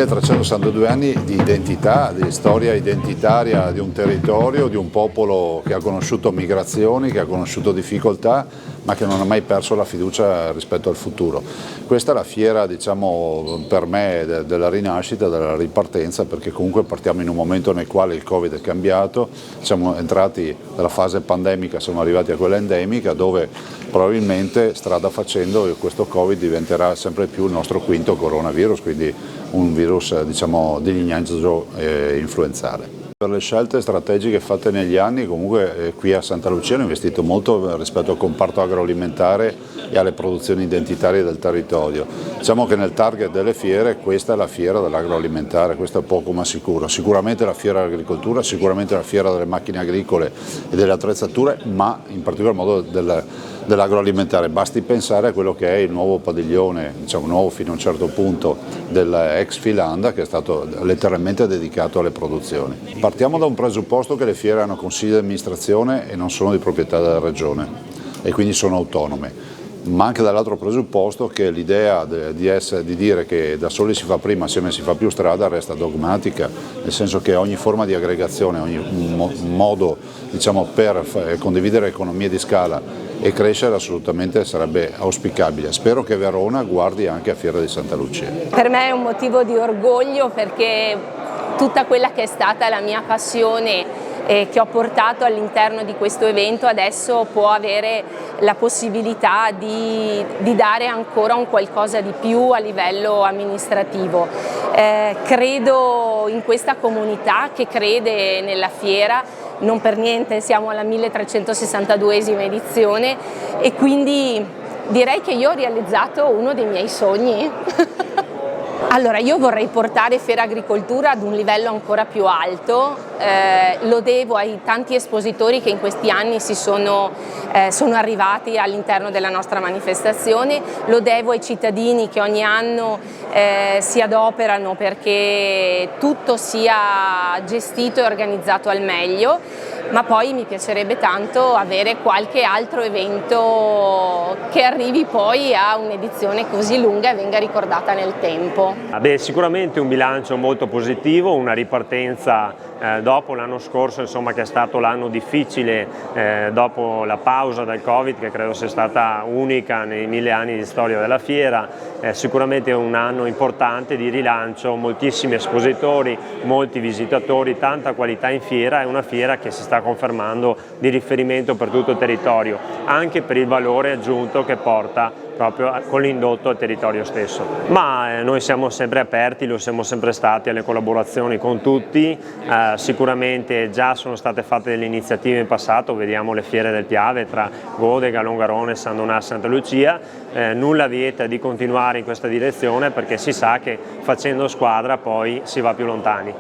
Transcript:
1362 anni di identità, di storia identitaria di un territorio, di un popolo che ha conosciuto migrazioni, che ha conosciuto difficoltà, ma che non ha mai perso la fiducia rispetto al futuro. Questa è la fiera, diciamo, per me della rinascita, della ripartenza, perché comunque partiamo in un momento nel quale il Covid è cambiato, siamo entrati dalla fase pandemica, siamo arrivati a quella endemica, dove probabilmente strada facendo questo Covid diventerà sempre più il nostro quinto coronavirus, quindi un virus, diciamo, di lignaggio influenzale. Per le scelte strategiche fatte negli anni, comunque qui a Santa Lucia hanno investito molto rispetto al comparto agroalimentare e alle produzioni identitarie del territorio. Diciamo che nel target delle fiere questa è la fiera dell'agroalimentare, questo è poco ma sicuro. Sicuramente la fiera dell'agricoltura, sicuramente la fiera delle macchine agricole e delle attrezzature, ma in particolar modo dell'agroalimentare. Basti pensare a quello che è il nuovo padiglione, diciamo nuovo fino a un certo punto, dell'ex Filanda, che è stato letteralmente dedicato alle produzioni. Partiamo da un presupposto che le fiere hanno consigli di amministrazione e non sono di proprietà della regione e quindi sono autonome, ma anche dall'altro presupposto che l'idea di dire che da soli si fa prima, assieme si fa più strada, resta dogmatica, nel senso che ogni forma di aggregazione, ogni modo, diciamo, per condividere economie di scala e crescere assolutamente sarebbe auspicabile. Spero che Verona guardi anche a Fiera di Santa Lucia. Per me è un motivo di orgoglio, perché tutta quella che è stata la mia passione che ho portato all'interno di questo evento adesso può avere la possibilità di dare ancora un qualcosa di più a livello amministrativo. Credo in questa comunità che crede nella fiera, non per niente siamo alla 1362esima edizione e quindi direi che io ho realizzato uno dei miei sogni. Allora, io vorrei portare Fiera Agricoltura ad un livello ancora più alto, lo devo ai tanti espositori che in questi anni sono arrivati all'interno della nostra manifestazione, lo devo ai cittadini che ogni anno si adoperano perché tutto sia gestito e organizzato al meglio, ma poi mi piacerebbe tanto avere qualche altro evento che arrivi poi a un'edizione così lunga e venga ricordata nel tempo. Sicuramente un bilancio molto positivo, una ripartenza dopo l'anno scorso, insomma, che è stato l'anno difficile dopo la pausa del Covid, che credo sia stata unica nei 1000 anni di storia della fiera. Sicuramente un anno importante di rilancio, moltissimi espositori, molti visitatori, tanta qualità in fiera, è una fiera che si sta confermando di riferimento per tutto il territorio, anche per il valore aggiunto che porta proprio con l'indotto al territorio stesso. Ma noi siamo sempre aperti, lo siamo sempre stati alle collaborazioni con tutti, sicuramente già sono state fatte delle iniziative in passato, vediamo le fiere del Piave tra Godega, Longarone, San Donato, Santa Lucia, nulla vieta di continuare in questa direzione perché si sa che facendo squadra poi si va più lontani.